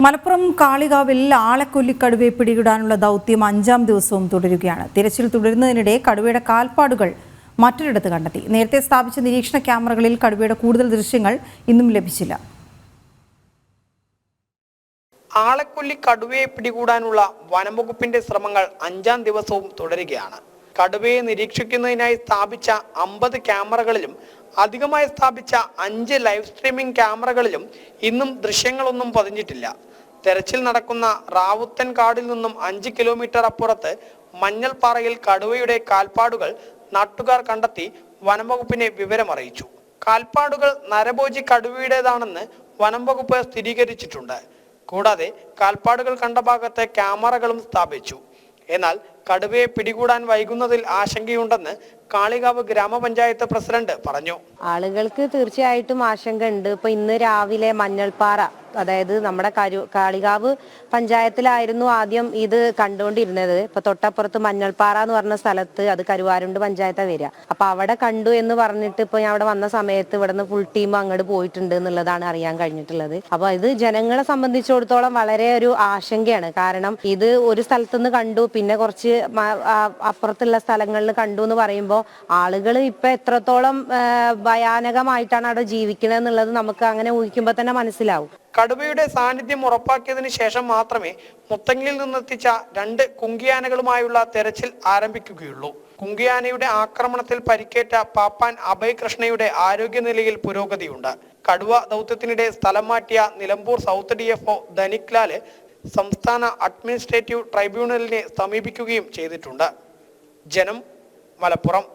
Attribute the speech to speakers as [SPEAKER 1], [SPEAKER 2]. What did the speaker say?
[SPEAKER 1] മലപ്പുറം കാളികാവിൽ ആളക്കൊല്ലി കടുവയെ പിടികൂടാനുള്ള ദൗത്യം 5ാം ദിവസവും തുടരുകയാണ്. തിരച്ചിൽ തുടരുന്നതിനിടെ കടുവയുടെ കാൽപ്പാടുകൾ മറ്റൊരിടത്ത് കണ്ടെത്തി. നേരത്തെ സ്ഥാപിച്ച നിരീക്ഷണ ക്യാമറകളിൽ കടുവയുടെ കൂടുതൽ ദൃശ്യങ്ങൾ ഇന്നും ലഭിച്ചില്ല.
[SPEAKER 2] ആളക്കൊല്ലി കടുവയെ പിടികൂടാനുള്ള വനംവകുപ്പിന്റെ ശ്രമങ്ങൾ 5ാം ദിവസവും തുടരുകയാണ്. കടുവയെ നിരീക്ഷിക്കുന്നതിനായി സ്ഥാപിച്ച 50 ക്യാമറകളിലും അധികമായി സ്ഥാപിച്ച 5 ലൈവ് സ്ട്രീമിംഗ് ക്യാമറകളിലും ഇന്നും ദൃശ്യങ്ങളൊന്നും പതിഞ്ഞിട്ടില്ല. തെരച്ചിൽ നടക്കുന്ന റാവുത്തൻ കാടിൽ നിന്നും 5 കിലോമീറ്റർ അപ്പുറത്ത് മഞ്ഞൾപ്പാറയിൽ കടുവയുടെ കാൽപ്പാടുകൾ നാട്ടുകാർ കണ്ടെത്തി വനംവകുപ്പിനെ വിവരമറിയിച്ചു. കാൽപ്പാടുകൾ നരഭോജി കടുവയുടേതാണെന്ന് വനംവകുപ്പ് സ്ഥിരീകരിച്ചിട്ടുണ്ട്. കൂടാതെ കാൽപ്പാടുകൾ കണ്ട ഭാഗത്ത് ക്യാമറകളും സ്ഥാപിച്ചു. എന്നാൽ കടുവയെ പിടികൂടാൻ വൈകുന്നതിൽ ആശങ്കയുണ്ടെന്ന് കാളികാവ് ഗ്രാമപഞ്ചായത്ത് പ്രസിഡന്റ് പറഞ്ഞു.
[SPEAKER 3] ആളുകൾക്ക് തീർച്ചയായിട്ടും ആശങ്കയുണ്ട്. ഇപ്പൊ ഇന്ന് രാവിലെ മഞ്ഞൾപ്പാറ, അതായത് നമ്മുടെ കാളികാവ് പഞ്ചായത്തിലായിരുന്നു ആദ്യം ഇത് കണ്ടുകൊണ്ടിരുന്നത്. ഇപ്പൊ തൊട്ടപ്പുറത്ത് മഞ്ഞൾപ്പാറ എന്ന് പറഞ്ഞ സ്ഥലത്ത്, അത് കരുവാരുണ്ട് പഞ്ചായത്താ വരിക. അപ്പൊ അവിടെ കണ്ടു എന്ന് പറഞ്ഞിട്ട് ഇപ്പൊ ഞാൻ അവിടെ വന്ന സമയത്ത് ഇവിടുന്ന് ഫുൾ ടീം അങ്ങോട്ട് പോയിട്ടുണ്ട് എന്നുള്ളതാണ് അറിയാൻ കഴിഞ്ഞിട്ടുള്ളത്. അപ്പൊ ഇത് ജനങ്ങളെ സംബന്ധിച്ചിടത്തോളം വളരെ ഒരു ആശങ്കയാണ്. കാരണം ഇത് ഒരു സ്ഥലത്തുനിന്ന് കണ്ടു, പിന്നെ കുറച്ച് അപ്പുറത്തുള്ള സ്ഥലങ്ങളിൽ കണ്ടു എന്ന് പറയുമ്പോൾ ആളുകൾ ഇപ്പൊ എത്രത്തോളം ഭയാനകമായിട്ടാണ് അവിടെ ജീവിക്കുന്നത് എന്നുള്ളത് നമുക്ക് അങ്ങനെ ഊഹിക്കുമ്പോൾ തന്നെ മനസ്സിലാവും.
[SPEAKER 2] കടുവയുടെ സാന്നിധ്യം ഉറപ്പാക്കിയതിനു ശേഷം മാത്രമേ മുത്തങ്ങയിൽ നിന്നെത്തിച്ച 2 കുങ്കിയാനകളുമായുള്ള തെരച്ചിൽ ആരംഭിക്കുകയുള്ളൂ. കുങ്കിയാനയുടെ ആക്രമണത്തിൽ പരിക്കേറ്റ പാപ്പാൻ അഭയ് കൃഷ്ണയുടെ ആരോഗ്യനിലയിൽ പുരോഗതിയുണ്ട്. കടുവ ദൗത്യത്തിനിടെ സ്ഥലം മാറ്റിയ നിലമ്പൂർ സൗത്ത് DFO ധനിക് ലാല് സംസ്ഥാന അഡ്മിനിസ്ട്രേറ്റീവ് ട്രൈബ്യൂണലിനെ സമീപിക്കുകയും ചെയ്തിട്ടുണ്ട്. ജനം, മലപ്പുറം.